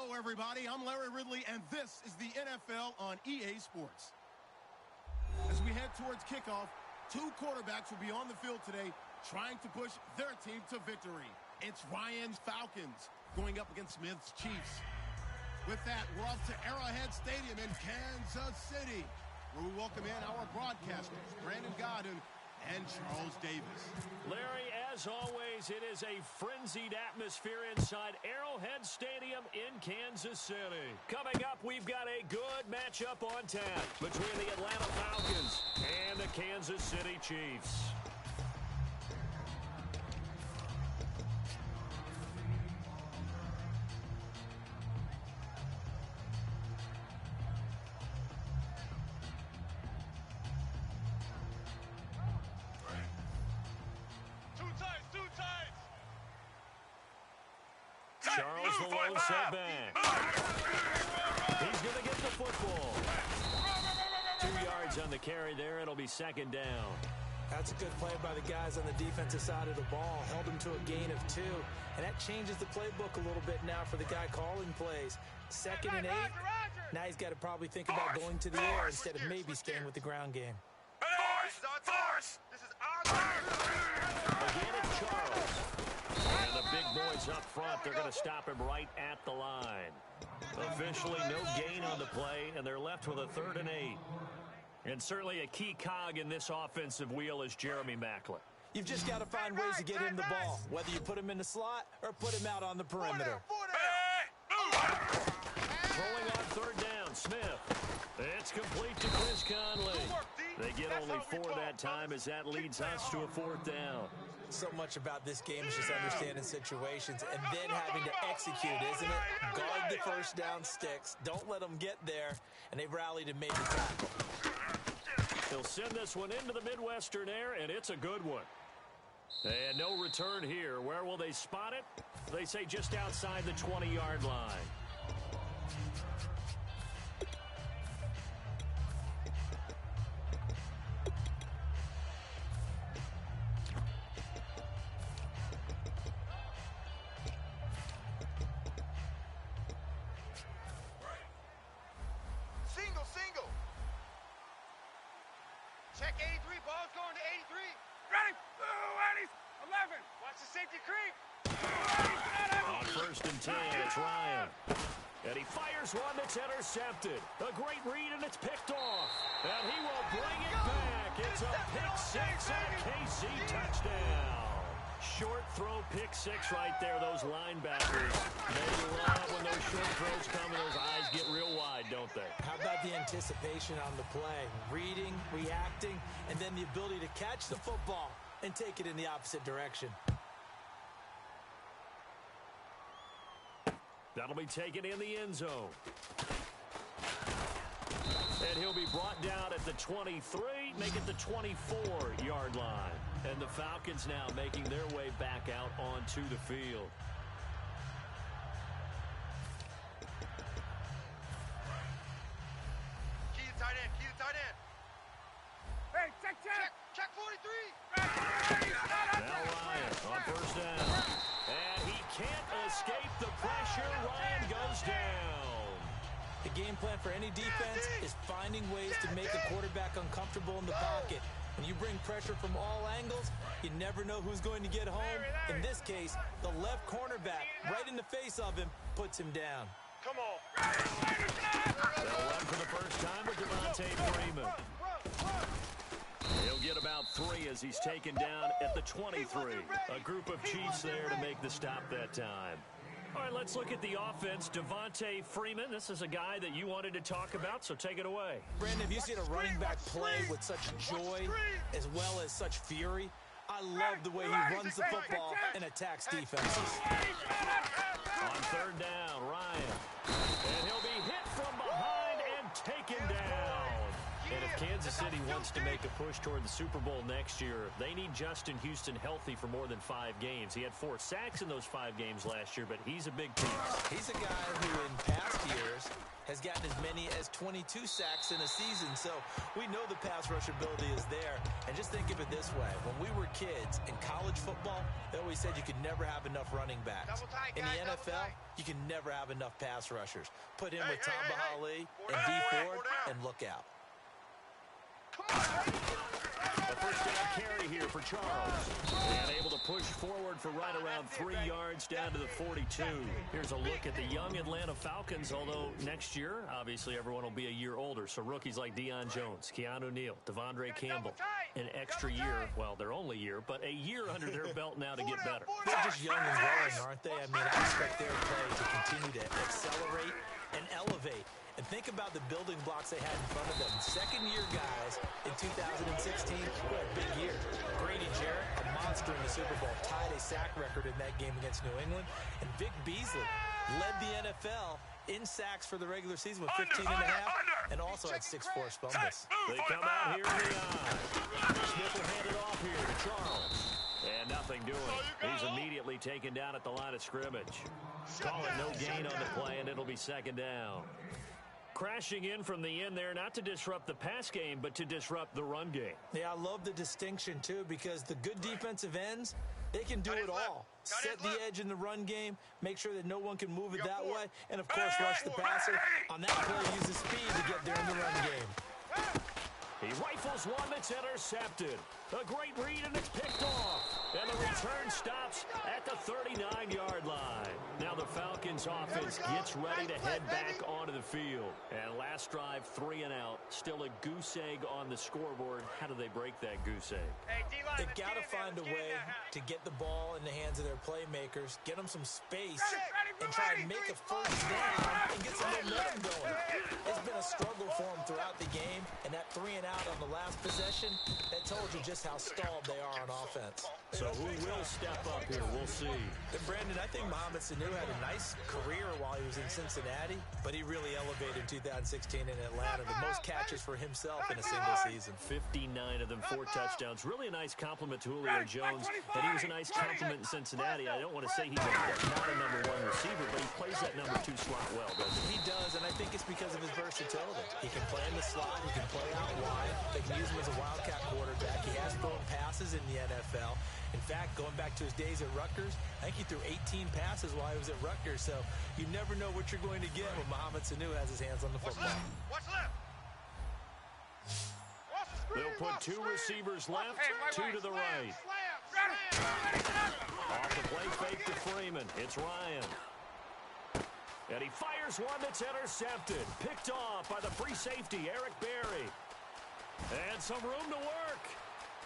Hello, everybody. I'm Larry Ridley, and this is the NFL on EA Sports. As we head towards kickoff, two quarterbacks will be on the field today trying to push their team to victory. It's Ryan's Falcons going up against Smith's Chiefs. With that, we're off to Arrowhead Stadium in Kansas City, where we welcome in our broadcasters, Brandon Godden and Charles Davis. Larry, as always, it is a frenzied atmosphere inside Arrowhead Stadium in Kansas City. Coming up, we've got a good matchup on tap between the Atlanta Falcons and the Kansas City Chiefs. Charles, the low set back. He's going to get the football. 2 yards on the carry there. It'll be second down. That's a good play by the guys on the defensive side of the ball. Held him to a gain of 2. And that changes the playbook a little bit now for the guy calling plays. 2nd and 8. Now he's got to probably think about going to the air instead of maybe staying with the ground game. Force! This is our turn! Again, it's Charles. And the big boys up front, they're going to stop him right at the line. Officially, no gain on the play, and they're left with a 3rd and 8. And certainly a key cog in this offensive wheel is Jeremy Maclin. You've just got to find ways to get him the ball, whether you put him in the slot or put him out on the perimeter. Throwing on 3rd down, Smith. It's complete to Chris Conley. They get only 4 that time as that leads us to a 4th down. So much about this game is just understanding situations and then having to execute, isn't it? Guard the first down sticks. Don't let them get there. And they've rallied and made the tackle. They'll send this one into the Midwestern air, and it's a good one. And no return here. Where will they spot it? They say just outside the 20-yard line. Single. Check 83. Ball's going to 83. Ready? 11. Watch the safety creep. On 1st and 10, it's Ryan. And he fires one that's intercepted. A great read, and it's picked off. And he will bring it back. It's a pick 6 and a KC touchdown. Short throw, pick 6 right there. Those linebackers, they love when those short throws come and those eyes get real wide, don't they? How about the anticipation on the play? Reading, reacting, and then the ability to catch the football and take it in the opposite direction. That'll be taken in the end zone. And he'll be brought down at the 23, make it the 24-yard line. And the Falcons now making their way back out onto the field. Key to tight end. Hey, check 43. Now Ryan on 1st down. And he can't escape the pressure. Ryan goes down. The game plan for any defense is finding ways to make a quarterback uncomfortable in the pocket. When you bring pressure from all angles, you never know who's going to get home. In this case, the left cornerback, right in the face of him, puts him down. Come on. They'll run for the first time with Devontae Freeman. He'll get about 3 as he's taken down at the 23. A group of Chiefs there to make the stop that time. All right, let's look at the offense. Devontae Freeman, this is a guy that you wanted to talk about, so take it away. Brandon, have you seen a running back play with such joy as well as such fury? I love the way he runs the football and attacks defenses. On 3rd down, Ryan. And he'll be hit from behind and taken down. And if Kansas City wants to make a push toward the Super Bowl next year. They need Justin Houston healthy for more than 5 games. He had 4 sacks in those 5 games last year, but he's a big piece. He's a guy who in past years has gotten as many as 22 sacks in a season. So we know the pass rush ability is there. And just think of it this way. When we were kids in college football, they always said you could never have enough running backs. In the NFL, you can never have enough pass rushers. Put him with Tom Bahali and D Ford, and look out. A first down carry here for Charles. And able to push forward for right around 3 yards down to the 42. Here's a look at the young Atlanta Falcons, although next year, obviously, everyone will be a year older. So rookies like Deion Jones, Keanu Neal, Devondre Campbell, an extra year, well, their only year, but a year under their belt now to get better. They're just young and growing, aren't they? I mean, I expect their play to continue to accelerate and elevate. And think about the building blocks they had in front of them. Second-year guys in 2016 were a big year. Grady Jarrett, a monster in the Super Bowl, tied a sack record in that game against New England. And Vic Beasley led the NFL in sacks for the regular season with 15 and a half, and also had 6 forced fumbles. They come out here in the eye. Smith will hand it off here to Charles. And nothing doing. He's immediately taken down at the line of scrimmage. Call it no gain on the play, and it'll be second down. Crashing in from the end there, not to disrupt the pass game, but to disrupt the run game. Yeah, I love the distinction, too, because the good defensive ends, they can do it all. Set the edge in the run game, make sure that no one can move it that way, and, of course, rush the passer. On that play, use the speed to get there in the run game. He rifles one that's intercepted. A great read, and it's picked off. And the return stops at the 39-yard line. Now the Falcons offense gets ready to head back onto the field. And last drive, 3 and out. Still a goose egg on the scoreboard. How do they break that goose egg? They've got to find a way to get the ball in the hands of their playmakers, get them some space, and try and make a first down and get some momentum going. It's been a struggle for them throughout the game, and that 3 and out on the last possession, that told you just how stalled they are on offense. So who will step up here? We'll see. And Brandon, I think Mohamed Sanu had a nice career while he was in Cincinnati, but he really elevated in 2016 in Atlanta. The most catches for himself in a single season. 59 of them, 4 touchdowns. Really a nice compliment to Julio Jones. And he was a nice compliment in Cincinnati. I don't want to say he's not a number 1 receiver, but he plays that number 2 slot well, doesn't he? He does, and I think it's because of his versatility. He can play in the slot. He can play out wide. They can use him as a wildcat quarterback. He has thrown passes in the NFL. In fact, going back to his days at Rutgers, I think he threw 18 passes while he was at Rutgers. So you never know what you're going to get when Mohamed Sanu has his hands on the football. Watch left. They'll put 2 receivers left, 2 to the right. Off the play fake to Freeman. It's Ryan. And he fires one that's intercepted. Picked off by the free safety, Eric Berry. And some room to work.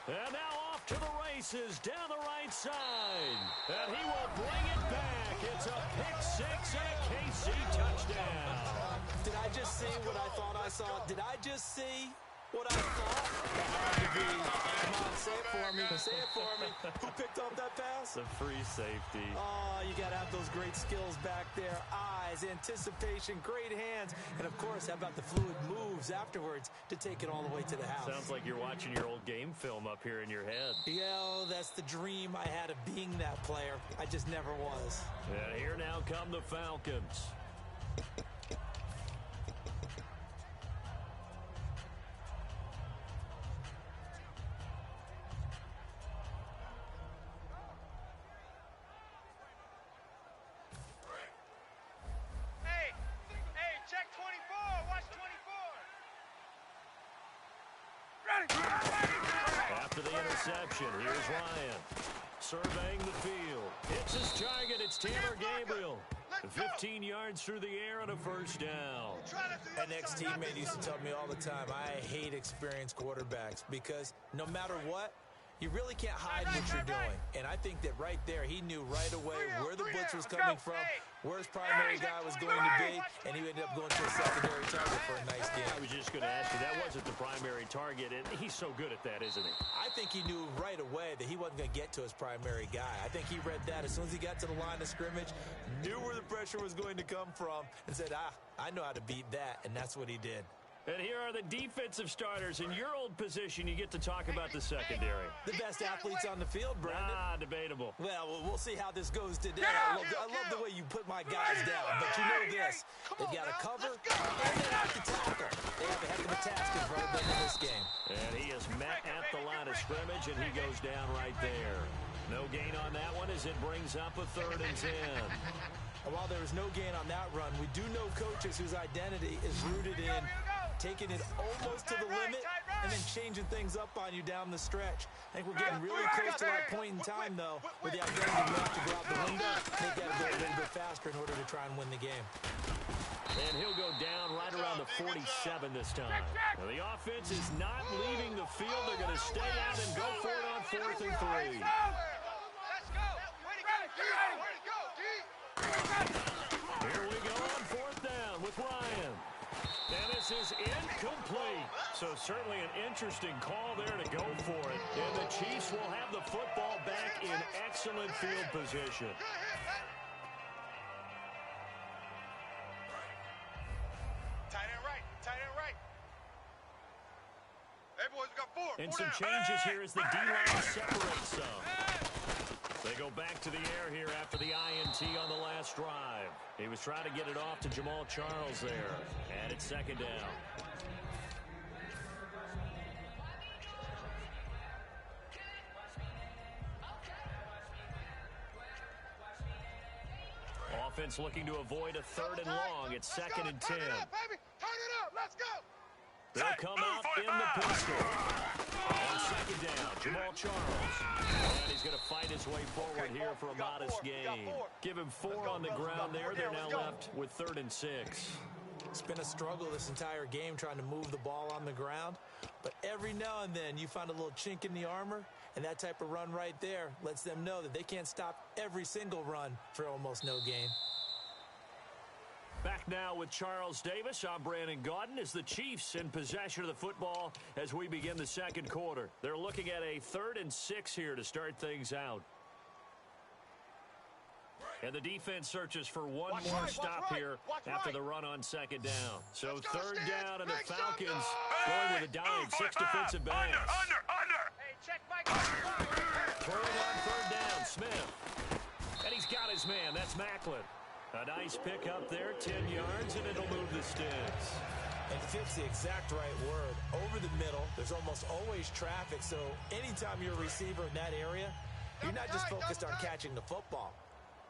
And now off to the races down the right side. And he will bring it back. It's a pick 6 and a KC touchdown. Did I just see what I thought I saw? Did I just see what I thought? That had to be. Come on, say it for me. Say it for me. Who picked up that pass? The free safety. Oh, you got to have those great skills back there. Eyes, anticipation, great hands. And, of course, how about the fluid moves afterwards to take it all the way to the house? Sounds like you're watching your old game film up here in your head. Yeah, that's the dream I had of being that player. I just never was. And here now come the Falcons. After the interception, here's Ryan. Surveying the field. Hits his target. It's Tanner Gabriel. 15 yards through the air and a first down. An ex-teammate used to tell me all the time, I hate experienced quarterbacks because no matter what, you really can't hide what you're doing. And I think that right there, he knew right away where the blitz was coming from, where his primary guy was going to be, and he ended up going to a secondary target for a nice game. I was just going to ask you, that wasn't the primary target, and he's so good at that, isn't he? I think he knew right away that he wasn't going to get to his primary guy. I think he read that as soon as he got to the line of scrimmage, knew where the pressure was going to come from, and said, I know how to beat that, and that's what he did. And here are the defensive starters. In your old position, you get to talk about the secondary. The best athletes on the field, Brandon. Debatable. Well, we'll see how this goes today. I love the way you put my guys down. But you know this. They've got to cover, and they have to tackle. They have a heck of a task in front of them in this game. And he is met at the line of scrimmage, and he goes down right there. No gain on that one as it brings up a 3rd and 10. And while there is no gain on that run, we do know coaches whose identity is rooted in taking it almost to the limit and then changing things up on you down the stretch. I think we're getting really close to that point in time, though, where the identity will have to go out the window. They've got to go a little bit faster in order to try and win the game. And he'll go down right around the 47 this time. Now, the offense is not leaving the field. They're going to stay out and go for it on 4th and 3. Let's go. Way to go, D. Way to go, D. Here we go on 4th down with Ryan. And this is incomplete. So certainly an interesting call there to go for it. And the Chiefs will have the football back in excellent field position. Tight end right. Tight end right. Hey, boys, we got 4. And some changes here as the D-line separates some. They go back to the air here after the INT on the last drive. He was trying to get it off to Jamal Charles there. And it's 2nd down. Offense looking to avoid a 3rd and long. It's 2nd and 10. Turn it up, baby. Turn it up. Let's go. They'll come out in the pistol. On 2nd down, Jamal Charles. And he's going to fight his way forward here for a modest gain. Give him 4 on the ground there. They're now left with 3rd and 6. It's been a struggle this entire game trying to move the ball on the ground. But every now and then you find a little chink in the armor, and that type of run right there lets them know that they can't stop every single run for almost no gain. Back now with Charles Davis. I'm Brandon Gaudin as the Chiefs in possession of the football as we begin the 2nd quarter. They're looking at a 3rd and 6 here to start things out. And the defense searches for one more stop here after the run on 2nd down. So 3rd down, and the Falcons going with a dive. 6 defensive backs. Under. Hey, check Mike. Throwing on 3rd down, Smith. And he's got his man. That's Macklin. A nice pick up there, 10 yards, and it'll move the sticks. And fit's the exact right word. Over the middle, there's almost always traffic, so anytime you're a receiver in that area, you're not just focused on catching the football.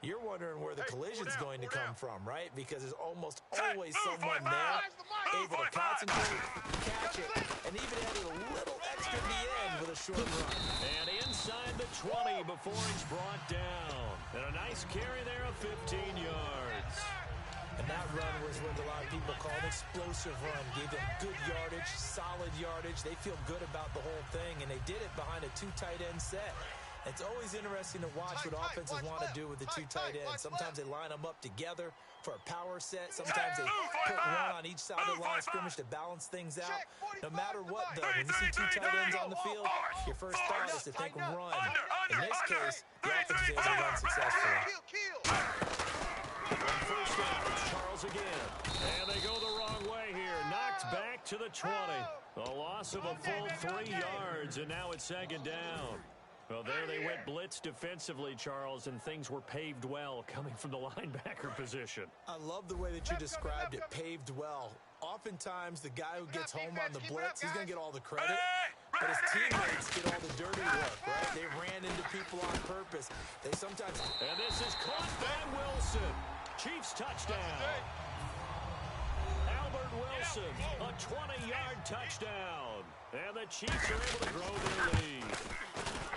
You're wondering where the collision's going to come from, right? Because there's almost always someone there able to concentrate, catch it, and even add a little extra at the end with a short run. And inside the 20 before he's brought down. And a nice carry there of 15 yards. And that run was what a lot of people call an explosive run. Gave them good yardage, solid yardage. They feel good about the whole thing, and they did it behind a 2 tight end set. It's always interesting to watch what offenses want to do with the 2 tight ends. Sometimes they line them up together for a power set. Sometimes they put one on each side of the line of scrimmage to balance things out. No matter what, though, when you see 2 tight ends on the field, your first thought is to think run. In this case, the offense is able to run successfully. On 1st down, it's Charles again. And they go the wrong way here. Knocked back to the 20. A loss of a full 3 yards, and now it's 2nd down. Well, there they went blitz defensively, Charles, and things were paved well coming from the linebacker position. I love the way that you described it, paved well. Oftentimes, the guy who gets home on the blitz, he's going to get all the credit, but his teammates get all the dirty work, right? They ran into people on purpose. They sometimes... And this is caught by Wilson. Chiefs touchdown. Albert Wilson, a 20-yard touchdown. And the Chiefs are able to grow their lead.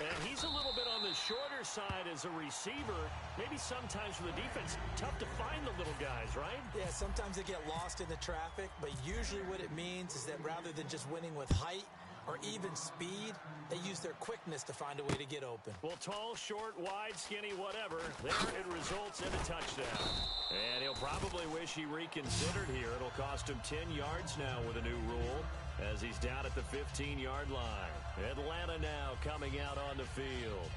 And he's a little bit on the shorter side as a receiver. Maybe sometimes for the defense, tough to find the little guys, right? Yeah, sometimes they get lost in the traffic, but usually what it means is that rather than just winning with height or even speed, they use their quickness to find a way to get open. Well, tall, short, wide, skinny, whatever, there it results in a touchdown. And he'll probably wish he reconsidered here. It'll cost him 10 yards now with a new rule, as he's down at the 15-yard line. Atlanta now coming out on the field.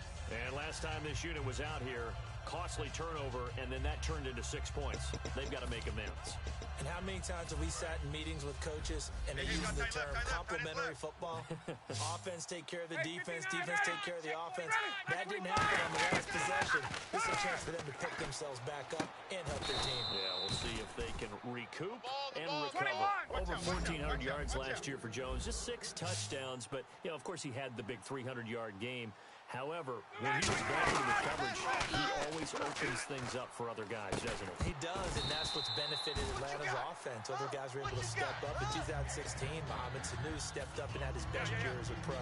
And last time this unit was out here, Costly turnover, and then that turned into 6 points. They've got to make amends. And how many times have we sat in meetings with coaches and they use the term complementary football? Offense take care of the defense, defense take care of the offense. That didn't happen on the last possession. This is a chance for them to pick themselves back up and help their team. Yeah, we'll see if they can recoup and recover. Over 1,400 yards last year for Jones, just 6 touchdowns, but, of course he had the big 300-yard game. However, when he was backing with coverage, he always opens things up for other guys, doesn't he? He does, and that's what's benefited Atlanta's offense. Other guys were able to step up. In 2016, Mohamed Sanu stepped up and had his best year as a pro.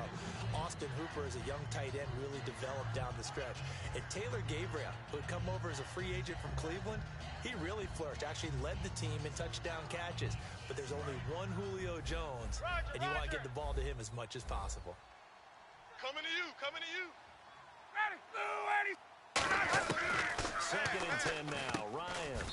Austin Hooper, as a young tight end, really developed down the stretch. And Taylor Gabriel, who had come over as a free agent from Cleveland, he really flourished, actually led the team in touchdown catches. But there's only one Julio Jones, and you want to get the ball to him as much as possible. Coming to you, coming to you. Second and 10 now. Ryan.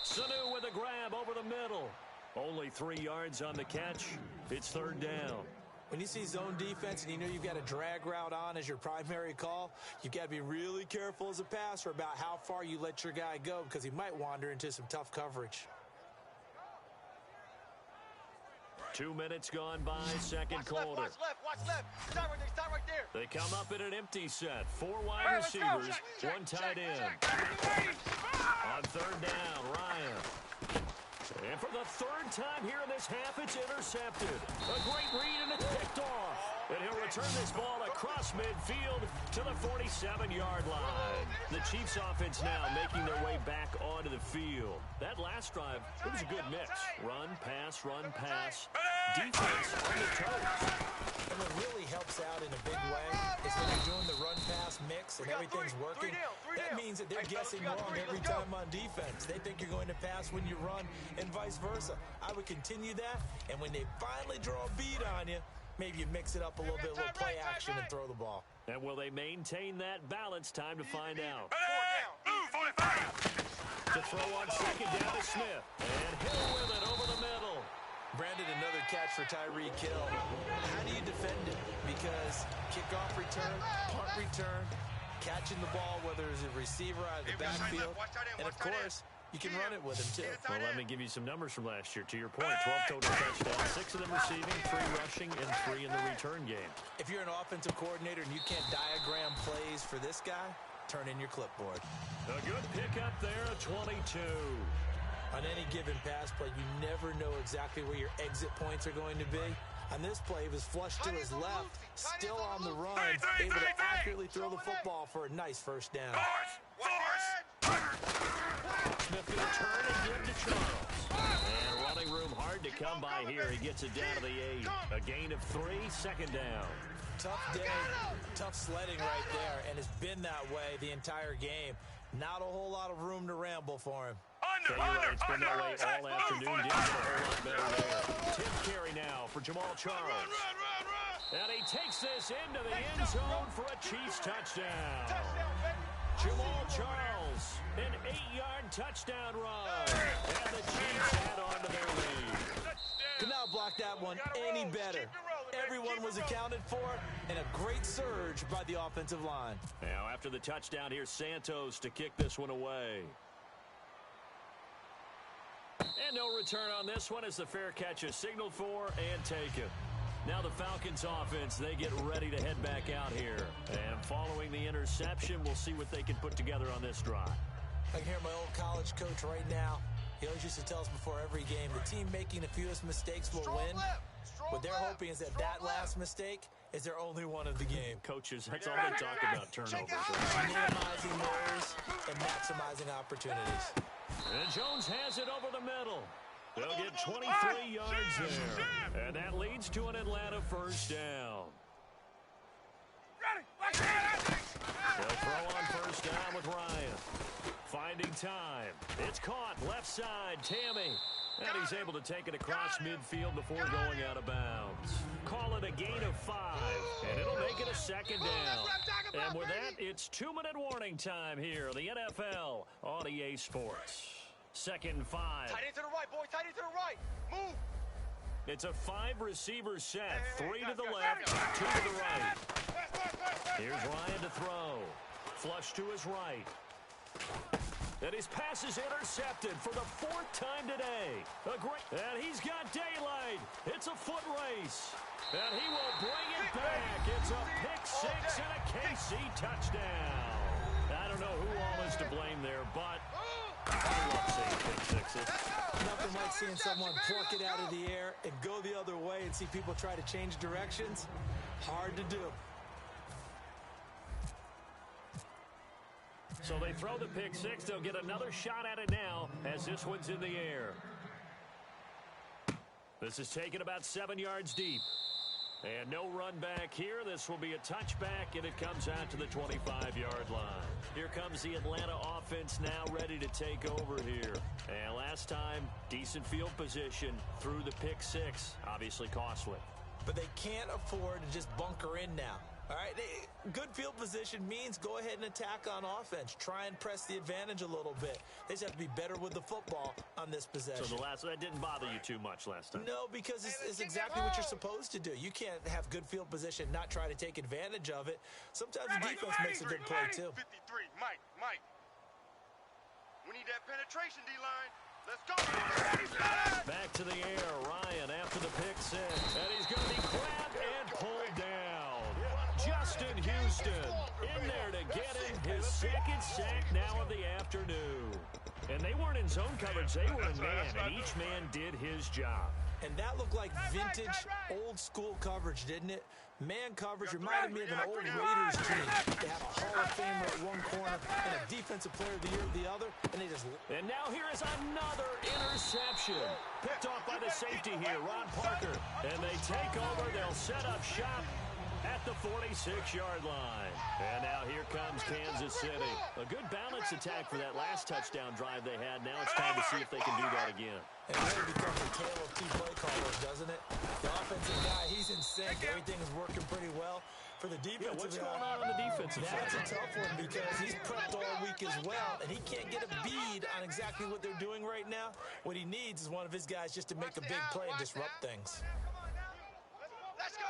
Sanu with a grab over the middle. Only 3 yards on the catch. It's third down. When you see zone defense and you know you've got a drag route on as your primary call, you've got to be really careful as a passer about how far you let your guy go because he might wander into some tough coverage. 2 minutes gone by, second quarter. Watch left. Stop right there. They come up in an empty set. 4 wide receivers, 1 tight end. On third down, Ryan. And for the third time here in this half, it's intercepted. A great read, and it's picked off. And he'll return this ball across midfield to the 47-yard line. The Chiefs offense now making their way back onto the field. That last drive, it was a good mix. Run, pass, defense on the toes. And what really helps out in a big way is when you're doing the run-pass mix and everything's working. That means that they're guessing wrong every time on defense. They think you're going to pass when you run and vice versa. I would continue that, and when they finally draw a beat on you, maybe you mix it up a little bit, a little play action, and throw the ball. And will they maintain that balance? Time to find out. 45. To throw on second down to Smith. And Hill with it over the middle. Brandon, another catch for Tyreek Hill. How do you defend it? Because kickoff return, punt return, catching the ball, whether it's a receiver out of the backfield, and of course, you can run it with him too. Well, let me give you some numbers from last year. To your point, 12 total touchdowns, 6 of them receiving, 3 rushing, and 3 in the return game. If you're an offensive coordinator and you can't diagram plays for this guy, turn in your clipboard. A good pickup there at 22. On any given pass play, you never know exactly where your exit points are going to be. On this play, he was flushed to his left, still on the run, able to accurately throw the football for a nice first down. Smith going to turn and give to Charles. And running room hard to come by here. He gets it down to the 8. A gain of 3, second down. Tough day, tough sledding right there, and it's been that way the entire game. Not a whole lot of room to ramble for him. It's been that way all afternoon. Didn't get a whole lot better there. Tip carry now for Jamal Charles. And he takes this into the end zone for a Chiefs touchdown. Jamal Charles, an 8-yard touchdown run. And the Chiefs add on to their lead. Could not block that one any better. Everyone was accounted for, and a great surge by the offensive line. Now, after the touchdown, here's Santos to kick this one away. And no return on this one as the fair catch is signaled for and taken. Now the Falcons offense, they get ready to head back out here. And following the interception, we'll see what they can put together on this drive. I can hear my old college coach right now. He always used to tell us before every game, the team making the fewest mistakes will win. What they're hoping is that last mistake is their only one of the game. Coaches, that's all they talk about, turnovers. Minimizing errors and maximizing opportunities. And Jones has it over the middle. They'll get 23 yards there. And that leads to an Atlanta first down. They'll throw on first down with Ryan. Finding time. It's caught left side, Tammy. And he's able to take it across midfield before going out of bounds. Call it a gain of 5. And it'll make it a second down. And with that, it's 2-minute warning time here in the NFL on EA Sports. Second and 5. Tight end to the right, boy. Tight end to the right. Move. It's a 5-receiver set. 3 to the left, 2 to the right. Here's Ryan to throw. Flush to his right. And his pass is intercepted for the 4th time today. And he's got daylight. It's a foot race. And he will bring it back. It's a pick six and a KC touchdown. I don't know who all is to blame there, but I love seeing pick sixes. Nothing like seeing someone pluck it out of the air and go the other way and see people try to change directions. Hard to do. So they throw the pick six. They'll get another shot at it now as this one's in the air. This is taken about 7 yards deep. And no run back here. This will be a touchback, and it comes out to the 25-yard line. Here comes the Atlanta offense now ready to take over here. And last time, decent field position through the pick six. Obviously costly. But they can't afford to just bunker in now. All right, good field position means go ahead and attack on offense. Try and press the advantage a little bit. They just have to be better with the football on this possession. So that didn't bother you too much last time? No, because it's exactly what you're supposed to do. You can't have good field position, not try to take advantage of it. Sometimes the defense makes a good play, too. 53, Mike. We need that penetration, D-line. Let's go. Back to the air. Ryan after the pick six. And he's going to be grabbed and pulled down. Justin Houston in there to get him his 2nd sack now of the afternoon. And they weren't in zone coverage. They were in man, and each man did his job. And that looked like vintage, old-school coverage, didn't it? Man coverage reminded me of an old Raiders team. They had a Hall of Famer at one corner and a Defensive Player of the Year at the other, and they just... And now here is another interception. Picked off by the safety here, Ron Parker. And they take over. They'll set up shop at the 46-yard line. And now here comes Kansas City. A good balance attack for that last touchdown drive they had. Now it's time to see if they can do that again. And it really becomes a tale of 2 play callers, doesn't it? The offensive guy, he's in sync. Everything is working pretty well. For the defensive what's going on the defensive side? That's a tough one because he's prepped all week as well, and he can't get a bead on exactly what they're doing right now. What he needs is one of his guys just to make a big play and disrupt things. Let's go.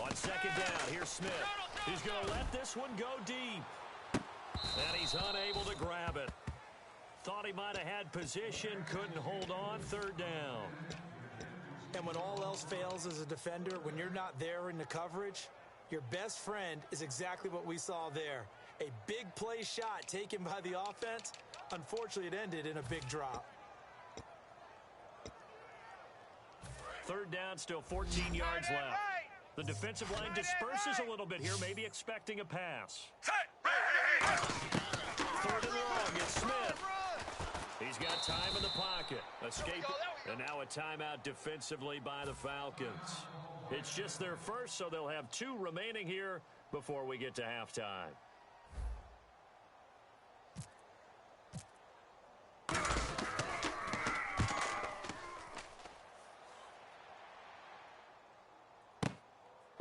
On 2nd down, here's Smith. He's going to let this one go deep. And he's unable to grab it. Thought he might have had position, couldn't hold on. 3rd down. And when all else fails as a defender, when you're not there in the coverage, your best friend is exactly what we saw there. A big play shot taken by the offense. Unfortunately, it ended in a big drop. 3rd down, still 14 yards left. The defensive line disperses a little bit here, maybe expecting a pass. 3rd and long, it's Smith. He's got time in the pocket. Escape. And now a timeout defensively by the Falcons. It's just their first, so they'll have 2 remaining here before we get to halftime.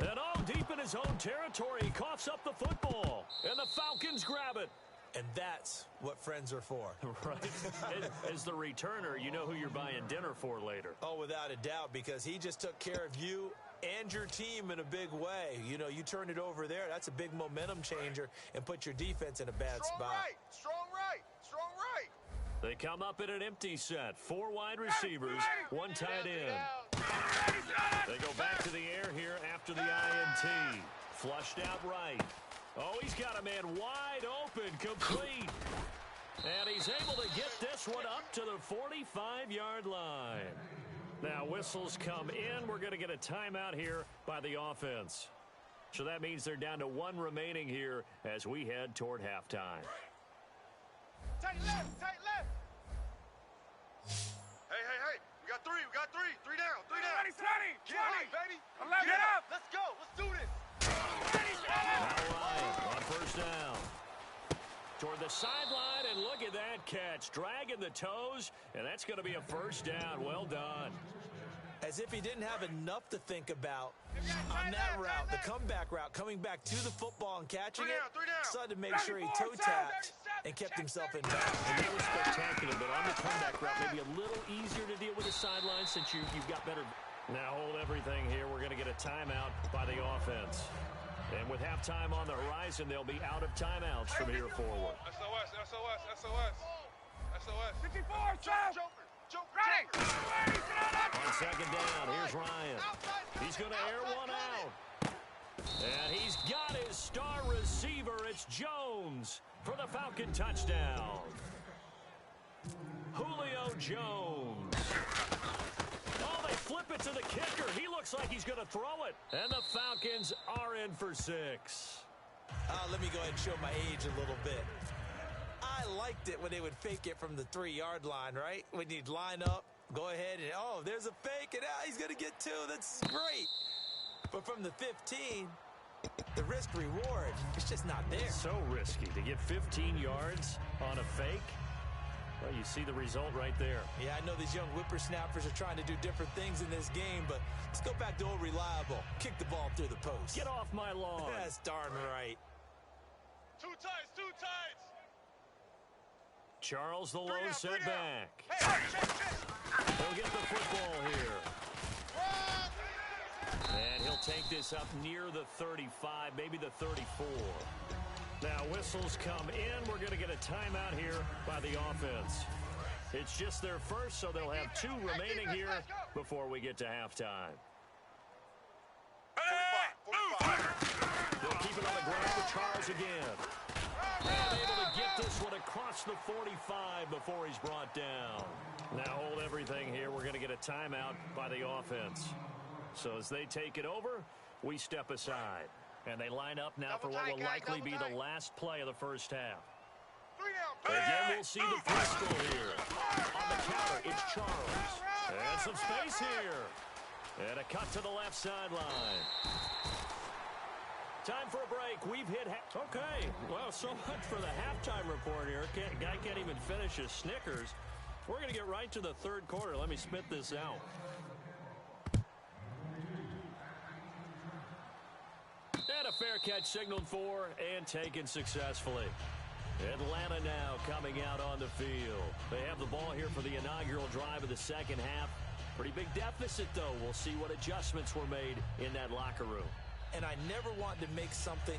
And all deep in his own territory, he coughs up the football. And the Falcons grab it. And that's what friends are for. Right. As the returner, you know who you're buying dinner for later. Oh, without a doubt, because he just took care of you and your team in a big way. You know, you turn it over there, that's a big momentum changer and put your defense in a bad spot. Strong right. They come up in an empty set. 4 wide receivers, 1 tight end. They go back to the air here after the INT. Flushed out right. Oh, he's got a man wide open, complete. And he's able to get this one up to the 45-yard line. Now, whistles come in. We're going to get a timeout here by the offense. So that means they're down to 1 remaining here as we head toward halftime. Tight left. Hey. We got 3. 3 down. 20, baby. 11. Get up. Let's go. Let's do this. Now Ryan on 1st down. Toward the sideline, and look at that catch. Dragging the toes, and that's going to be a 1st down. Well done. As if he didn't have enough to think about on that route, the comeback route, coming back to the football and catching it, decided to make sure he toe-tapped and kept himself in bounds. And that was spectacular, but on the comeback route, maybe a little easier to deal with the sideline since you've got better. Now hold everything here. We're going to get a timeout by the offense. And with halftime on the horizon, they'll be out of timeouts from here forward. SOS, SOS, SOS. SOS. 54, Sam. Ready. On second down, here's Ryan. He's going to air one out. And he's got his star receiver. It's Jones for the Falcon touchdown. Julio Jones. Oh, they flip it to the kicker. He looks like he's going to throw it. And the Falcons are in for 6. Let me go ahead and show my age a little bit. I liked it when they would fake it from the 3-yard line, right? When you'd line up, go ahead and, oh, there's a fake, and he's going to get 2. That's great. But from the 15, the risk-reward, it's just not there. It's so risky to get 15 yards on a fake. Well, you see the result right there. Yeah, I know these young whippersnappers are trying to do different things in this game, but let's go back to old reliable. Kick the ball through the post. Get off my lawn. That's darn right. Two tights. Charles the lone setback. Hey, He'll get the football here. And he'll take this up near the 35, maybe the 34. Now, whistles come in. We're going to get a timeout here by the offense. It's just their first, so they'll have 2 remaining here before we get to halftime. They'll keep it on the ground with Charles again. And able to get this one across the 45 before he's brought down. Now hold everything here. We're going to get a timeout by the offense. So as they take it over, we step aside. And they line up now for what will likely be the last play of the first half. Again, we'll see the pistol here. On the counter, it's Charles. And some space here. And a cut to the left sideline. Time for a break. We've hit okay. Well, so much for the halftime report here. Guy can't even finish his Snickers. We're going to get right to the third quarter. Let me spit this out. And a fair catch signaled for and taken successfully. Atlanta now coming out on the field. They have the ball here for the inaugural drive of the second half. Pretty big deficit, though. We'll see what adjustments were made in that locker room. And I never want to make something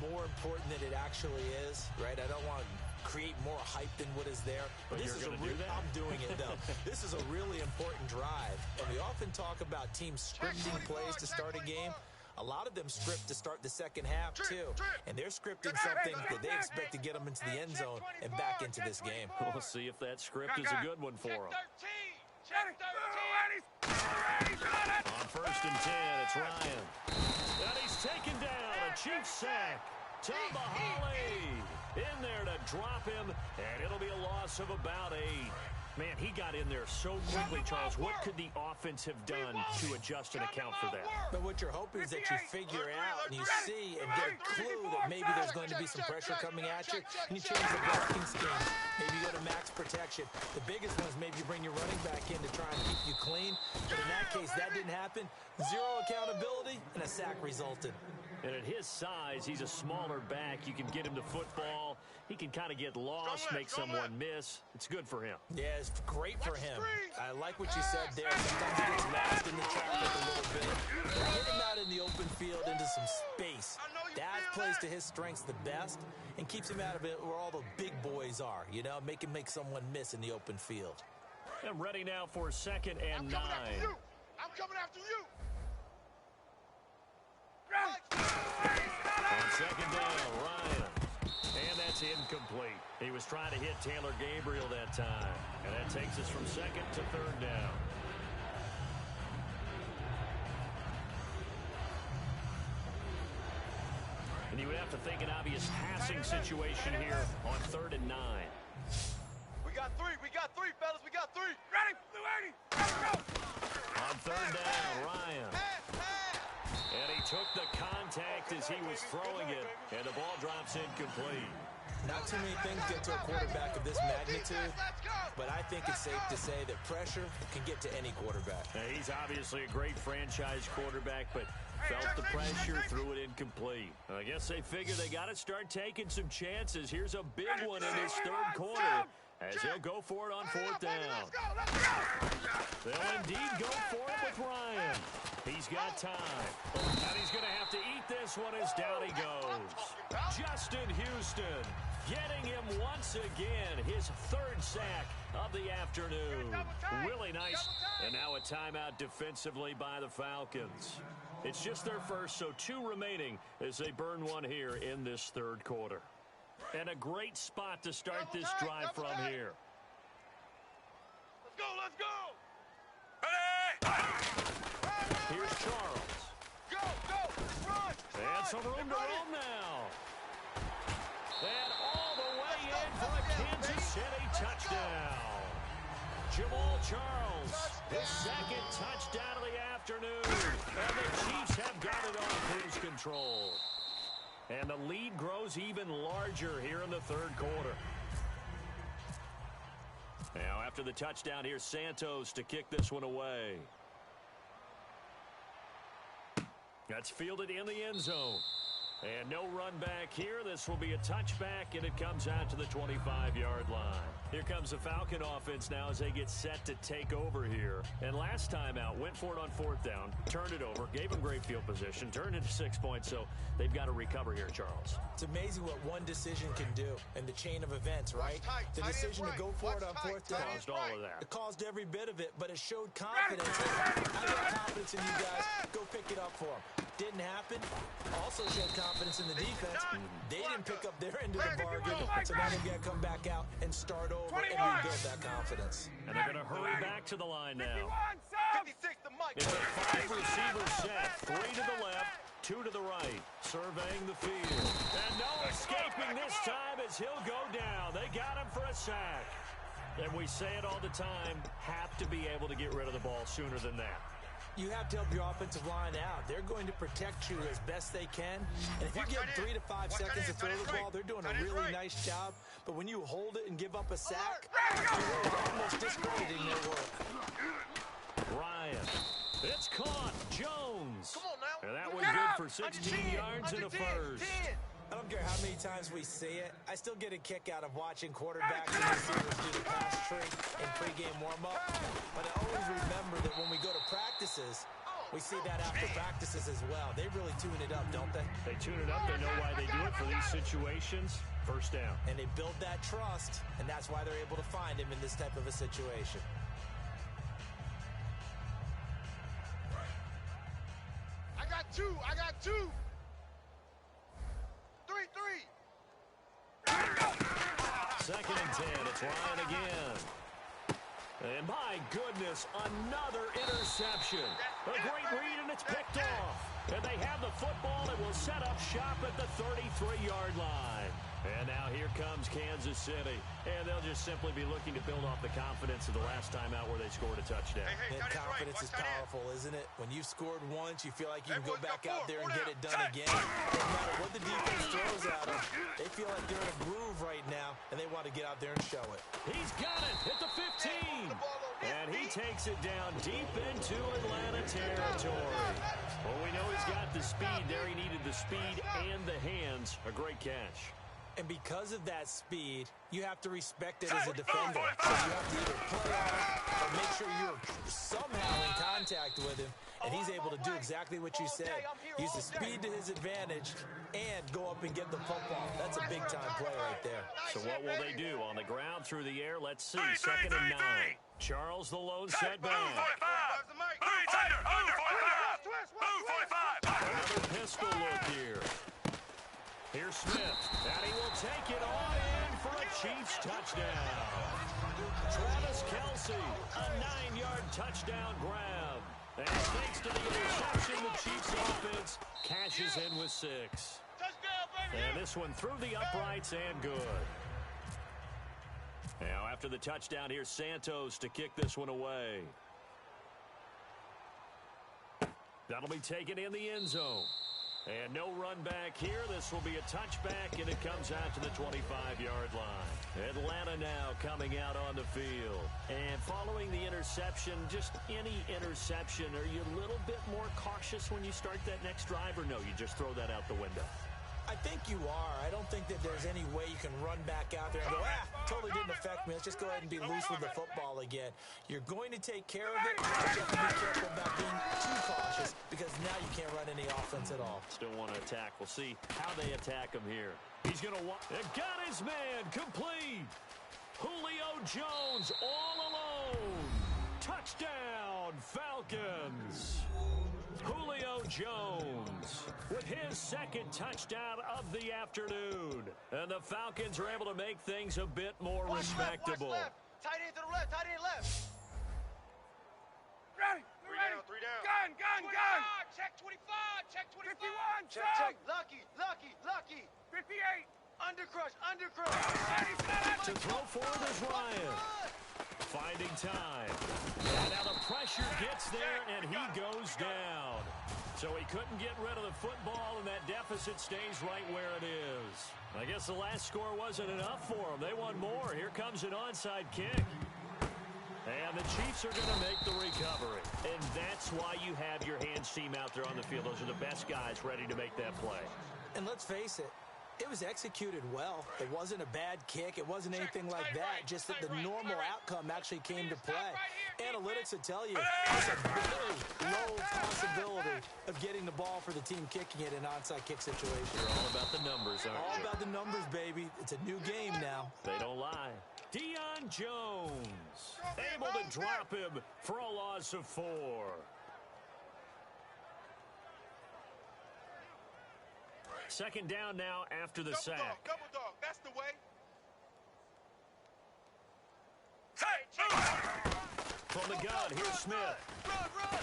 more important than it actually is, right? I don't want to create more hype than what is there. But this you're is going to do that? I'm doing it, though. This is a really important drive. And we often talk about teams scripting plays to start a game. A lot of them script to start the second half, too. And they're scripting something that they expect to get them into the end zone and back into this game. We'll see if that script is a good one for them. On first and 10, it's Ryan. And he's taken down. A Chiefs sack. Tomahawley in there to drop him. And it'll be a loss of about 8. Man, he got in there so quickly, Charles. What could the offense have done to adjust and account for that? But what you're hoping is that you figure out and you see and get a clue that maybe there's going to be some pressure coming at you, and you change the blocking scheme. Maybe you go to max protection. The biggest one is maybe you bring your running back in to try and keep you clean. But in that case, that didn't happen. 0 accountability, and a sack resulted. And at his size, he's a smaller back. You can get him to football. He can kind of get lost, make someone miss. It's good for him. Yeah, it's great for him. I like what you said there. Sometimes he gets lost in the traffic a little bit. Get him out in the open field into some space. That plays to his strengths the best and keeps him out of it where all the big boys are. You know, make someone miss in the open field. I'm ready now for second and 9. I'm coming after you. On second down, Ryan. And that's incomplete. He was trying to hit Taylor Gabriel that time. And that takes us from second to third down. And you would have to think an obvious passing situation here on 3rd and 9. We got 3, fellas, we got 3. Ready, Blue 80. Let's go. On 3rd down, Ryan. And he took the contact as he was throwing it, and the ball drops incomplete. Not too many things get to a quarterback of this magnitude, but I think it's safe to say that pressure can get to any quarterback. Now, he's obviously a great franchise quarterback, but felt the pressure, threw it incomplete. I guess they figure they got to start taking some chances. Here's a big one in this third quarter. as he'll go for it on fourth down. Let's go, let's go. They'll indeed go for it with Ryan. He's got time. And he's going to have to eat this one as down he goes. Justin Houston getting him once again, his third sack of the afternoon. Really nice. And now a timeout defensively by the Falcons. It's just their first, so 2 remaining as they burn one here in this third quarter. And a great spot to start this drive from here. Let's go, let's go. Here's Charles. Go, go, run. And some room to roam now. And all the way in for a Kansas City touchdown. Jamal Charles, his second touchdown of the afternoon. And the Chiefs have got it on cruise control. And the lead grows even larger here in the third quarter. Now after the touchdown, here's Santos to kick this one away. That's fielded in the end zone. And no run back here. This will be a touchback, and it comes out to the 25-yard line. Here comes the Falcon offense now as they get set to take over here. And last time out, went for it on fourth down, turned it over, gave them great field position, turned into 6 points, so they've got to recover here, Charles. It's amazing what one decision can do in the chain of events, right? The decision to go for it on fourth down. Caused all of that. It caused every bit of it, but it showed confidence. I got confidence in you guys. Go pick it up for them. Didn't happen. Also showed confidence in the defense. They didn't pick up their end of the bargain, so now they've got to come back out and start over and rebuild that confidence. And they're going to hurry back to the line now. 56 the mic. It's a 5-receiver set. 3 to the left, 2 to the right. Surveying the field. And no escaping this time as he'll go down. They got him for a sack. And we say it all the time, have to be able to get rid of the ball sooner than that. You have to help your offensive line out. They're going to protect you as best they can. And if you give 3 to 5 seconds to throw the ball, they're doing a really nice job. But when you hold it and give up a sack, you're almost discrediting their work. Ryan. It's caught. Jones. Come on now. And that one good for 16 yards and a first. I don't care how many times we see it. I still get a kick out of watching quarterbacks and receivers do the pass trick in pregame warm-up. But I always remember that when we go to practices, we see that after practices as well. They really tune it up, don't they? They tune it up. They know why they do it for these situations. First down. And they build that trust, and that's why they're able to find him in this type of a situation. I got 2. I got 2. 3. Second and 10. It's Ryan again. And my goodness, another interception. A great read, and it's picked off. And they have the football that will set up shop at the 33-yard line. And now here comes Kansas City. And they'll just simply be looking to build off the confidence of the last time out where they scored a touchdown. And confidence is powerful, isn't it? When you've scored once, you feel like you can go back out there and get it done again. No matter what the defense throws at them, they feel like they're in a groove right now, and they want to get out there and show it. He's got it at the 15. And he takes it down deep into Atlanta territory. Well, we know he's got the speed there. He needed the speed and the hands. A great catch. And because of that speed, you have to respect it as a defender. So you have to either play on or make sure you're somehow in contact with him. And he's able to do exactly what you said. Use the speed to his advantage and go up and get the football. That's a big-time play right there. So what will they do? On the ground, through the air, let's see. Second and 9. Charles the lone setback. Another pistol look here. Here's Smith, and he will take it all in for a Chiefs touchdown. Travis Kelce, a 9-yard touchdown grab. And thanks to the interception, the Chiefs offense cashes in with 6. And this one through the uprights and good. Now after the touchdown, here's Santos to kick this one away. That'll be taken in the end zone. And no run back here. This will be a touchback, and it comes out to the 25-yard line. Atlanta now coming out on the field. And following the interception, just any interception, are you a little bit more cautious when you start that next drive, or no, you just throw that out the window? I think you are. I don't think that there's any way you can run back out there and go, totally didn't affect mean, let's just go ahead and be loose with the football again. You're going to take care of it, but you have to be careful about being too cautious because now you can't run any offense at all. Still want to attack. We'll see how they attack him here. He's going to walk. It got his man complete. Julio Jones all alone. Touchdown, Falcons. Julio Jones with his second touchdown of the afternoon. And the Falcons are able to make things a bit more respectable. Watch left. Tight end to the left. Tight end left. Ready. Three down. Gun. Check 25. Check 25. 51. Check. Lucky. 58. Undercrush. To throw forward is Ryan. Finding time. And now the pressure gets there, and he goes down. So he couldn't get rid of the football, and that deficit stays right where it is. I guess the last score wasn't enough for them. They want more. Here comes an onside kick. And the Chiefs are going to make the recovery. And that's why you have your hands team out there on the field. Those are the best guys ready to make that play. And let's face it, it was executed well. It wasn't a bad kick. It wasn't anything like that. Just that the normal outcome actually came to play. Analytics will tell you there's a very low possibility of getting the ball for the team kicking it in an onside kick situation. They're all about the numbers, aren't All they? about the numbers, baby. It's a new game now. They don't lie. Deion Jones able to drop him for a loss of 4. Second down now after the sack. Double dog. That's the way. From the gun, here's Smith. Run.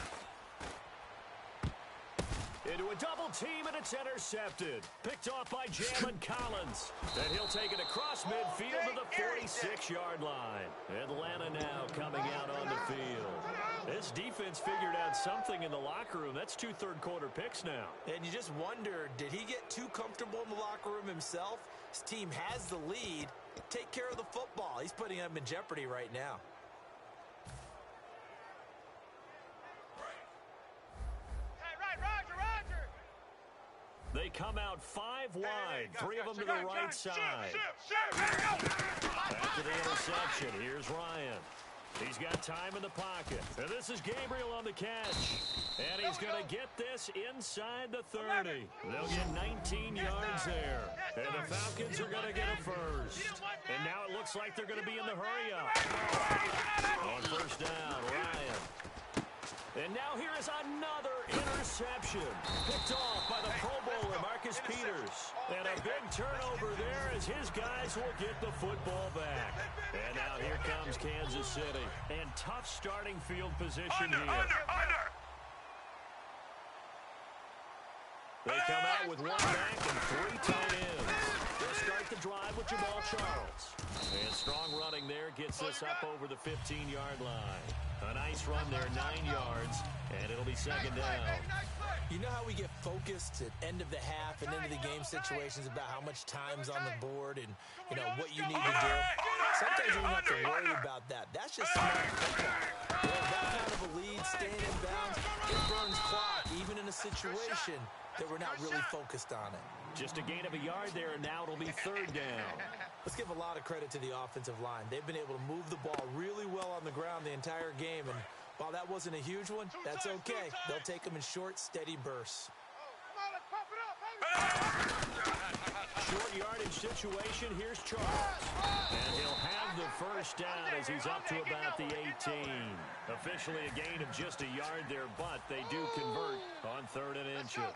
Into a double team, and it's intercepted. Picked off by Jalen Collins. And he'll take it across midfield to the 46-yard line. Atlanta now coming out on the field. This defense figured out something in the locker room. That's 2 third-quarter picks now. And you just wonder, did he get too comfortable in the locker room himself? His team has the lead. Take care of the football. He's putting them in jeopardy right now. They come out 5 wide, 3 of them to the right side. After the interception, here's Ryan. He's got time in the pocket. And this is Gabriel on the catch. And he's going to get this inside the 30. They'll get 19 yards there. And the Falcons are going to get a first. And now it looks like they're going to be in the hurry-up. On first down, Ryan. And now here is another interception. Picked off by the Pro Bowler, Marcus Peters. And a big turnover there as his guys will get the football back. And now here comes Kansas City. And tough starting field position here. Under. They come out with 1 back and 3 tight ends. They'll start the drive with Jamal Charles. And strong running there gets this up over the 15-yard line. A nice run there, 9 yards, and it'll be second down. You know how we get focused at end of the half and into the game situations about how much time's on the board and, you know, what you need to do? Sometimes you don't have to worry about that. That's just smart football. You know, that kind of a lead, staying in bounds, it burns clock, even in a situation that we're not really focused on it. Just a gain of a yard there, and now it'll be third down. Let's give a lot of credit to the offensive line. They've been able to move the ball really well on the ground the entire game, and while that wasn't a huge one, that's okay. They'll take them in short, steady bursts. Short yardage situation. Here's Charles. And he'll have the first down as he's up to about the 18. Officially a gain of just a yard there, but they do convert on 3rd and inches.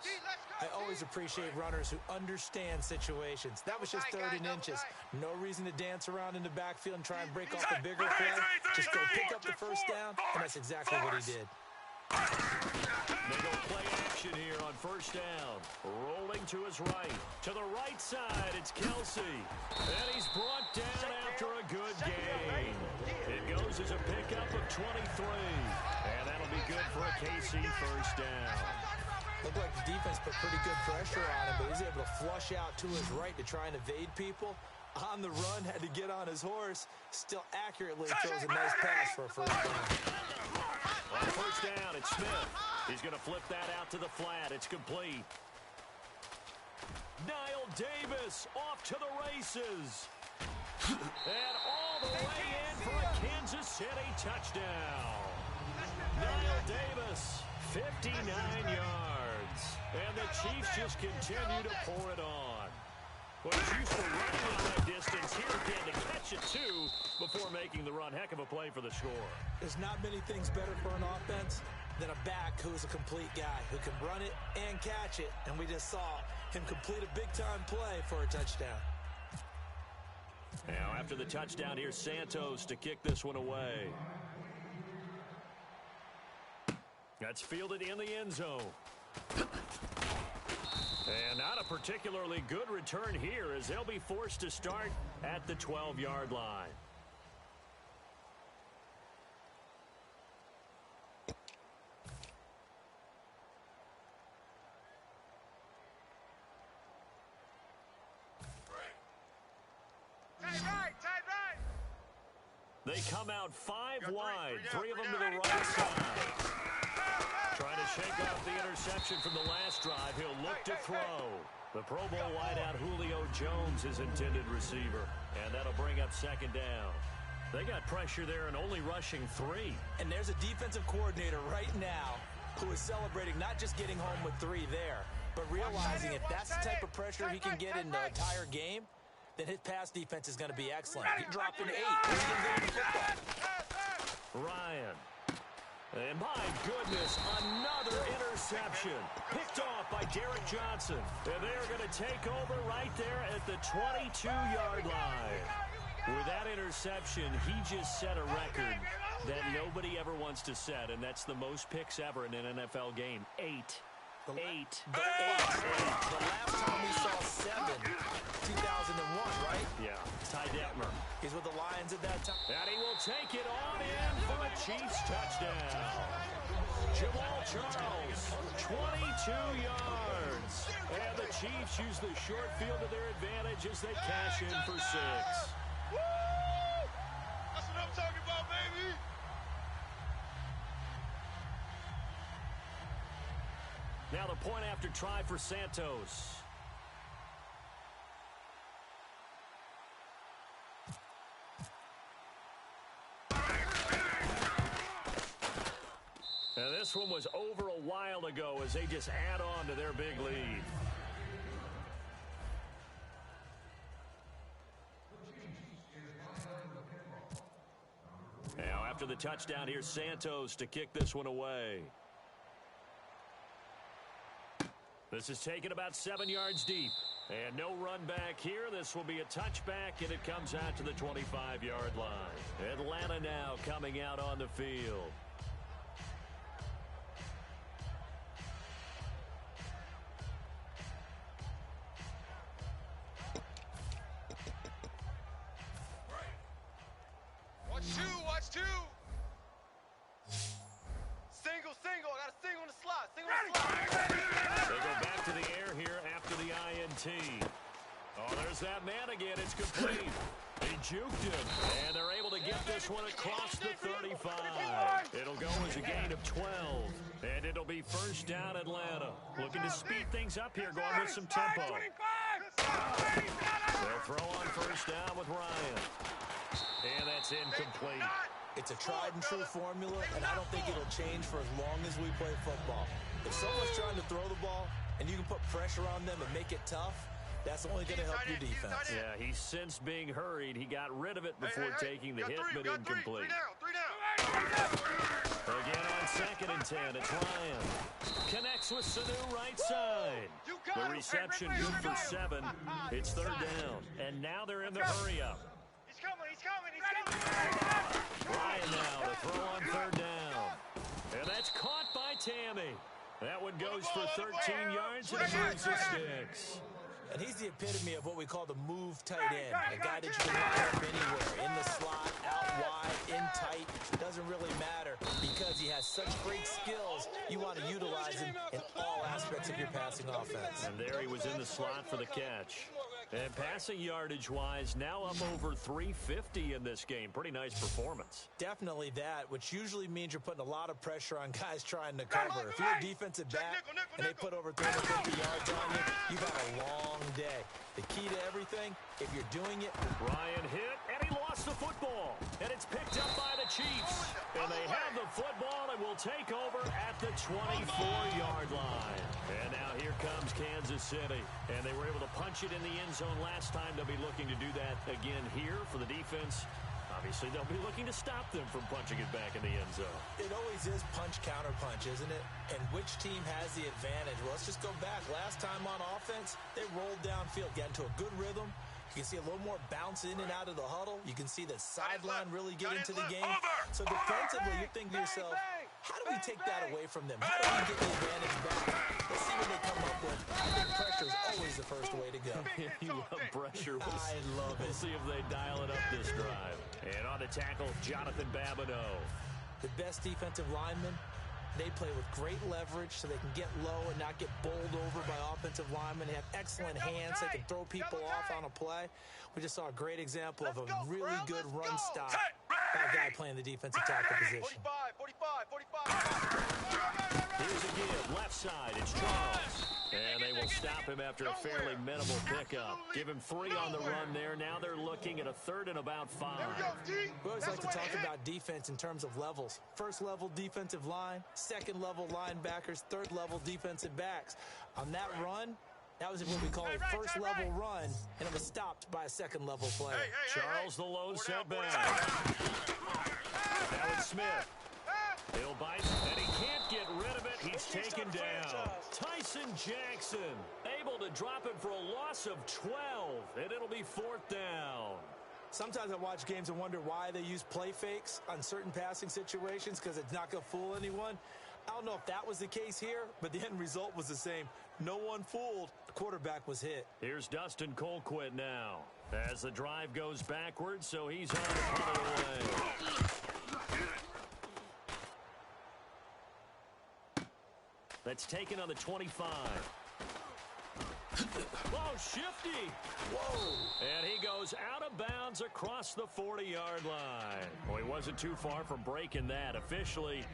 I always appreciate runners who understand situations. That was just 3rd and inches. No reason to dance around in the backfield and try and break off a bigger play. Just go pick up the first down, and that's exactly what he did. They go play action here on first down. Rolling to his right. To the right side, it's Kelsey. And he's brought down after a good game. It goes as a pickup of 23. And that'll be good for a KC first down. Looked like the defense put pretty good pressure on him, but he's able to flush out to his right to try and evade people. On the run, had to get on his horse. Still accurately throws a nice pass for a first down. On first down, it's Smith. He's going to flip that out to the flat. It's complete. Niall Davis off to the races. And all the way hit a touchdown. Niall Davis, 59 yards. And the Chiefs just continue to pour it on. Well, he's used to running on that distance. Here again to catch it, too, before making the run. Heck of a play for the score. There's not many things better for an offense than a back who's a complete guy who can run it and catch it. And we just saw him complete a big-time play for a touchdown. Now, after the touchdown, here's Santos to kick this one away. That's fielded in the end zone. And not a particularly good return here as they'll be forced to start at the 12-yard line. They come out five wide, three of them to the right side. Trying to shake off the interception from the last drive. He'll look to throw. The Pro Bowl wideout Julio Jones is intended receiver. And that'll bring up second down. They got pressure there and only rushing 3. And there's a defensive coordinator right now who is celebrating not just getting home with 3 there, but realizing if that's the type of pressure he can get in the entire game, then his pass defense is going to be excellent. He dropped an 8. Ryan. And my goodness, another interception. Picked off by Derek Johnson. And they're going to take over right there at the 22-yard line. With that interception, he just set a record that nobody ever wants to set, and that's the most picks ever in an NFL game. 8. The last time we saw 7, 2001, right? Yeah, Ty Detmer. He's with the Lions at that time. And he will take it on in for a Chiefs touchdown. Jamal Charles, 22 yards. And the Chiefs use the short field to their advantage as they cash in for 6. Woo! That's what I'm talking about, baby. Now the point after try for Santos. And this one was over a while ago as they just add on to their big lead. Now after the touchdown, here's Santos to kick this one away. This is taken about 7 yards deep. And no run back here. This will be a touchback, and it comes out to the 25-yard line. Atlanta now coming out on the field. Watch two. Single. I got a single in the slot. They go back to the air here after the INT. Oh, there's that man again. It's complete. He juked him, and they're able to get this one across the 35. It'll go as a gain of 12, and it'll be first down Atlanta. Looking to speed things up here, going with some tempo. They'll throw on first down with Ryan. And that's incomplete. It's a tried-and-true formula, and I don't think it'll change for as long as we play football. If someone's trying to throw the ball, and you can put pressure on them and make it tough, that's only going to help your defense. Yeah, he's since being hurried. He got rid of it before taking the hit, but incomplete. Three down. Again on 2nd and 10, it's Ryan. Connects with Sanu right side. The reception good for 7. It's 3rd down. And now they're in the hurry-up. He's coming. Ryan now to throw on 3rd down. And that's caught by Tammy. That one goes for 13 yards and moves the sticks. And he's the epitome of what we call the move tight end. A guy that you can line up anywhere. In the slot, out wide, in tight. Doesn't really matter because he has such great skills. You want to utilize him in all aspects of your passing offense. And there he was in the slot for the catch. And passing yardage-wise, now up over 350 in this game. Pretty nice performance. Definitely that, which usually means you're putting a lot of pressure on guys trying to cover. If you're a defensive back and they put over 350 yards on you, you've had a long day. The key to everything, if you're doing it. Ryan hit, and he lost gets the football, and it's picked up by the Chiefs. And they have the football and will take over at the 24-yard line. And now here comes Kansas City. And they were able to punch it in the end zone last time. They'll be looking to do that again here for the defense. Obviously, they'll be looking to stop them from punching it back in the end zone. It always is punch-counter-punch, isn't it? And which team has the advantage? Well, let's just go back. Last time on offense, they rolled downfield, got into a good rhythm. You can see a little more bounce in and out of the huddle. You can see the sideline really get into the game. So defensively, you're thinking to yourself, how do we take that away from them? How do we get the advantage back? Let's see what they come up with. I think pressure is always the first way to go. You love pressure. I love it. We'll see if they dial it up this drive. And on the tackle, Jonathan Babineau. The best defensive linemen, they play with great leverage so they can get low and not get bowled over by offensive linemen. They have excellent hands. They can throw people off on a play. We just saw a great example of a really good run stop by a guy playing the defensive tackle position. 45. Here's a give, left side, it's Charles. And they will stop him after a fairly minimal pickup. Give him 3 on the run there. Now they're looking at a 3rd and about 5. We always like to talk about defense in terms of levels. First level defensive line, second level linebackers, third level defensive backs. On that run, that was what we call a first level run, and it was stopped by a second level player. Charles the low setback. Now it's Smith. He'll bite, and he can't get rid of it. He's taken down. Tyson Jackson able to drop it for a loss of 12, and it'll be 4th down. Sometimes I watch games and wonder why they use play fakes on certain passing situations because it's not going to fool anyone. I don't know if that was the case here, but the end result was the same. No one fooled. The quarterback was hit. Here's Dustin Colquitt now as the drive goes backwards, so he's on to punt it away. That's taken on the 25. Oh, shifty. Whoa. And he goes out of bounds across the 40-yard line. Well, he wasn't too far from breaking that. Officially,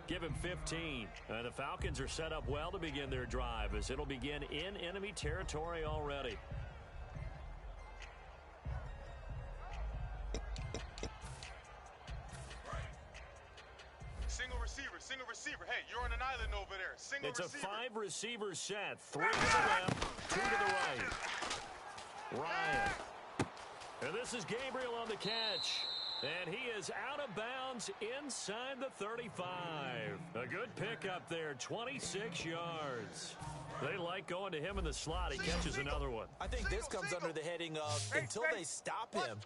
give him 15. And the Falcons are set up well to begin their drive as it'll begin in enemy territory already. Single receiver. Hey, you're on an island over there. Single it's receiver. A 5-receiver set. 3 to the left, 2 to the right. Ryan. And this is Gabriel on the catch. And he is out of bounds inside the 35. A good pickup there, 26 yards. They like going to him in the slot. He catches another one. I think this comes under the heading of until they stop him,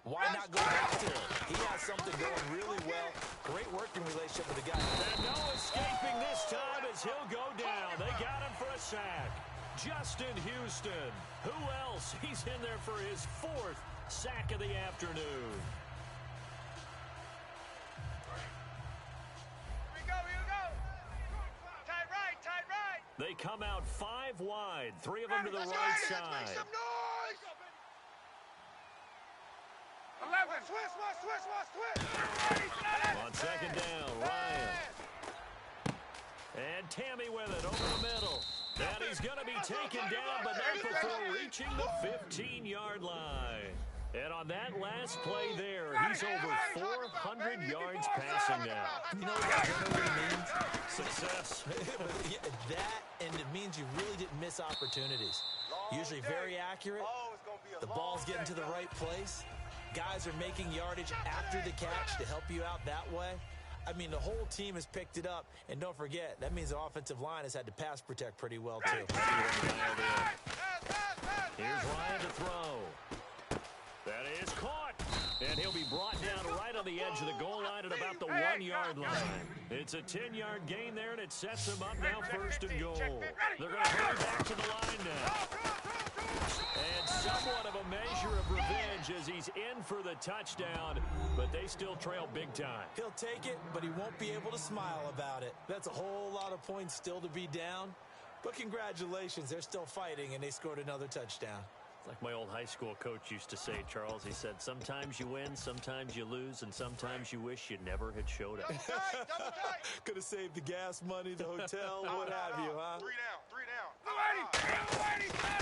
why not go after him? He has something going really well. Great working relationship with the guy. And no escaping this time as he'll go down. They got him for a sack. Justin Houston. Who else? He's in there for his 4th sack of the afternoon. They come out 5 wide, 3 of them to the right side. Make some noise! 11. Switch. On second down, Ryan. And Tammy with it over the middle. And he's going to be taken down, but not before reaching the 15-yard line. And on that last play there, he's over 400 yards passing now. You know what that really means? Success. Yeah, that, and it means you really didn't miss opportunities. Usually very accurate. The ball's getting to the right place. Guys are making yardage after the catch to help you out that way. I mean, the whole team has picked it up. And don't forget, that means the offensive line has had to pass protect pretty well, too. Here's Ryan to throw. That is caught. And he'll be brought down right on the edge of the goal line at about the 1-yard line. It's a 10-yard gain there, and it sets them up now 1st and goal. They're going to hurry back to the line now. And somewhat of a measure of revenge as he's in for the touchdown, but they still trail big time. He'll take it, but he won't be able to smile about it. That's a whole lot of points still to be down. But congratulations, they're still fighting, and they scored another touchdown. Like my old high school coach used to say, Charles, he said, sometimes you win, sometimes you lose, and sometimes you wish you never had showed up. Could have saved the gas money, the hotel, what have you, huh? 3 down.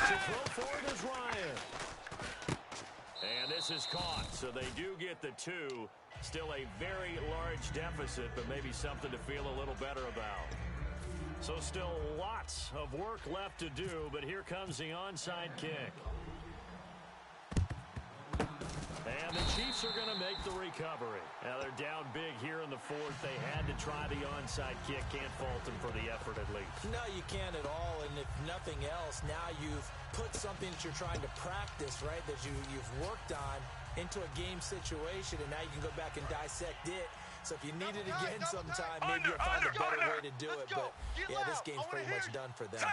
To throw forward is Ryan. And this is caught, so they do get the 2. Still a very large deficit, but maybe something to feel a little better about. So still lots of work left to do, but here comes the onside kick. And the Chiefs are going to make the recovery. Now they're down big here in the 4th. They had to try the onside kick. Can't fault them for the effort at least. No, you can't at all. And if nothing else, now you've put something that you're trying to practice, right, that you've worked on into a game situation, and now you can go back and dissect it. So if you need it again sometime, maybe you'll find a better way to do it. But, yeah, this game's pretty much done for them.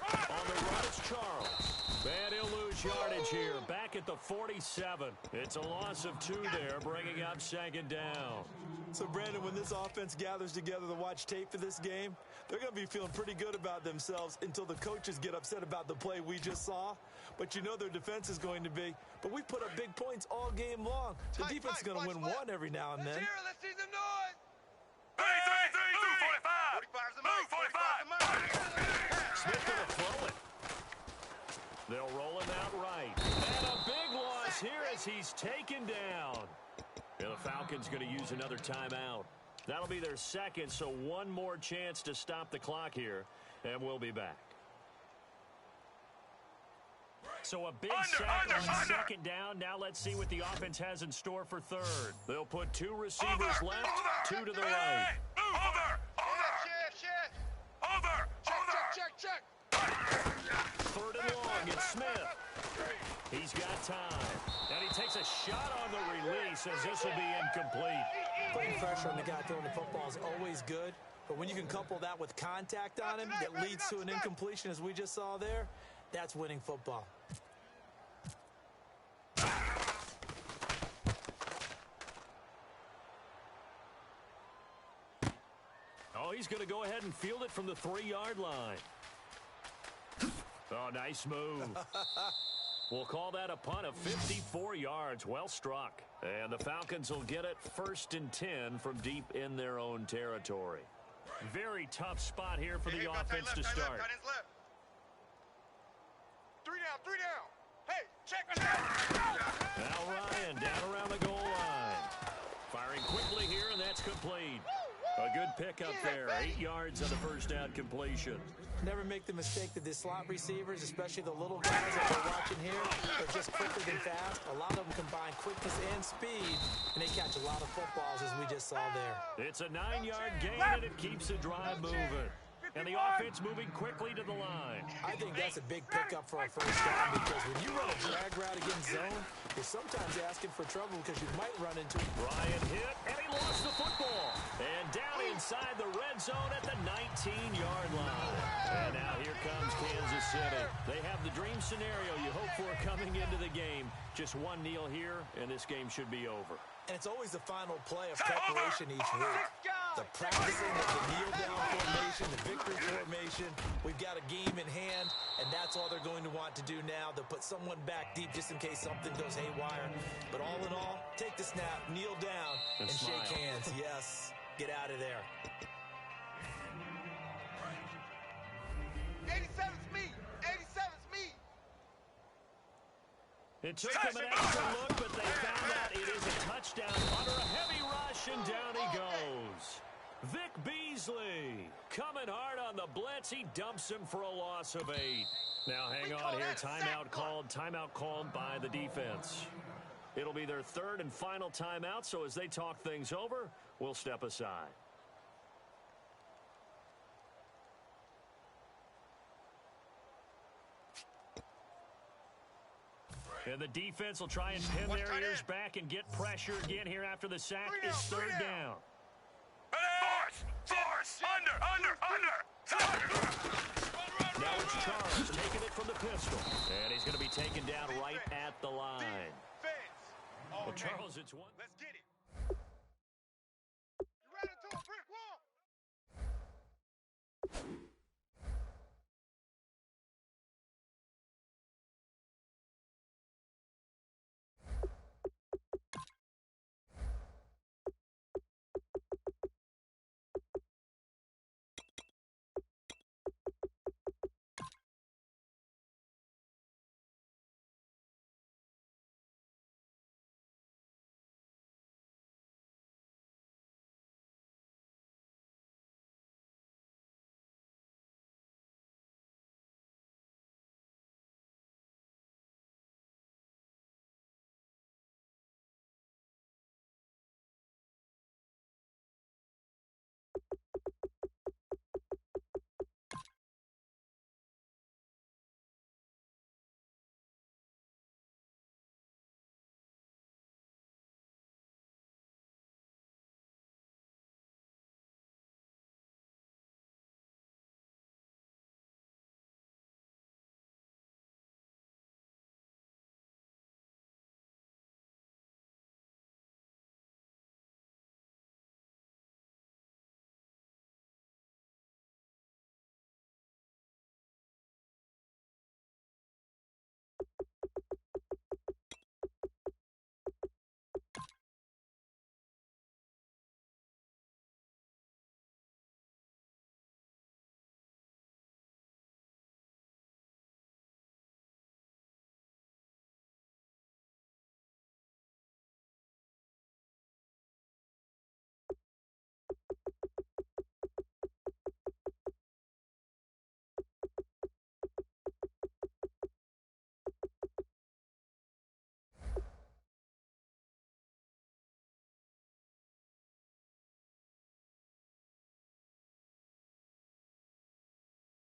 On the run, it's Charles. And he'll lose yardage here. Back at the 47. It's a loss of 2 there, bringing up 2nd down. So, Brandon, when this offense gathers together to watch tape for this game, they're going to be feeling pretty good about themselves until the coaches get upset about the play we just saw. But you know their defense is going to be. But we put up big points all game long. The defense is going to win one every now and then. Let's see some noise. 45. Smith going to throw it. They'll roll him out right. And a big loss here as he's taken down. And the Falcons going to use another timeout. That'll be their 2nd, so one more chance to stop the clock here, and we'll be back. So a big sack on 2nd down. Now let's see what the offense has in store for 3rd. They'll put 2 receivers left, 2 to the right. Check. 3rd and long, it's Smith. He's got time. And he takes a shot on the release as this will be incomplete. Putting pressure on the guy throwing the football is always good, but when you can couple that with contact on him that leads to an incompletion as we just saw there, that's winning football. Oh, he's going to go ahead and field it from the 3-yard line. Oh, nice move. We'll call that a punt of 54 yards. Well struck. And the Falcons will get it 1st and 10 from deep in their own territory. Very tough spot here for the offense to start. 3 down. Hey, check it out. Now Ryan down around the goal line. Firing quickly here, and that's complete. A good pickup there. 8 yards on the 1st down completion. Never make the mistake that the slot receivers, especially the little guys that we're watching here, are just quicker than fast. A lot of them combine quickness and speed, and they catch a lot of footballs as we just saw there. It's a 9-yard gain, and it keeps the drive moving. And the offense moving quickly to the line. I think that's a big pickup for our 1st down because when you run a drag route against zone, you're sometimes asking for trouble because you might run into it. Ryan hit, and he lost the football. And down inside the red zone at the 19-yard line. And now here comes Kansas City. They have the dream scenario you hope for coming into the game. Just one kneel here, and this game should be over. And it's always the final play of preparation each week. The practicing of the kneel-down formation, the victory formation. We've got a game in hand, and that's all they're going to want to do now. They'll put someone back deep just in case something goes haywire. But all in all, take the snap, kneel down, and shake hands. Yes, get out of there. 87's me. 87's me. It took them an extra look, but they found out it is a touchdown under a heavy rush, and down he goes. Vic Beasley coming hard on the blitz. He dumps him for a loss of 8. Now hang on here. Timeout called by the defense. It'll be their 3rd and final timeout, so as they talk things over, we'll step aside. And the defense will try and pin their ears back and get pressure again here after the sack is 3rd down. Force! Under! Now it's Charles taking it from the pistol. And he's going to be taken down right at the line. Defense. Well, Charles, it's one. Let's get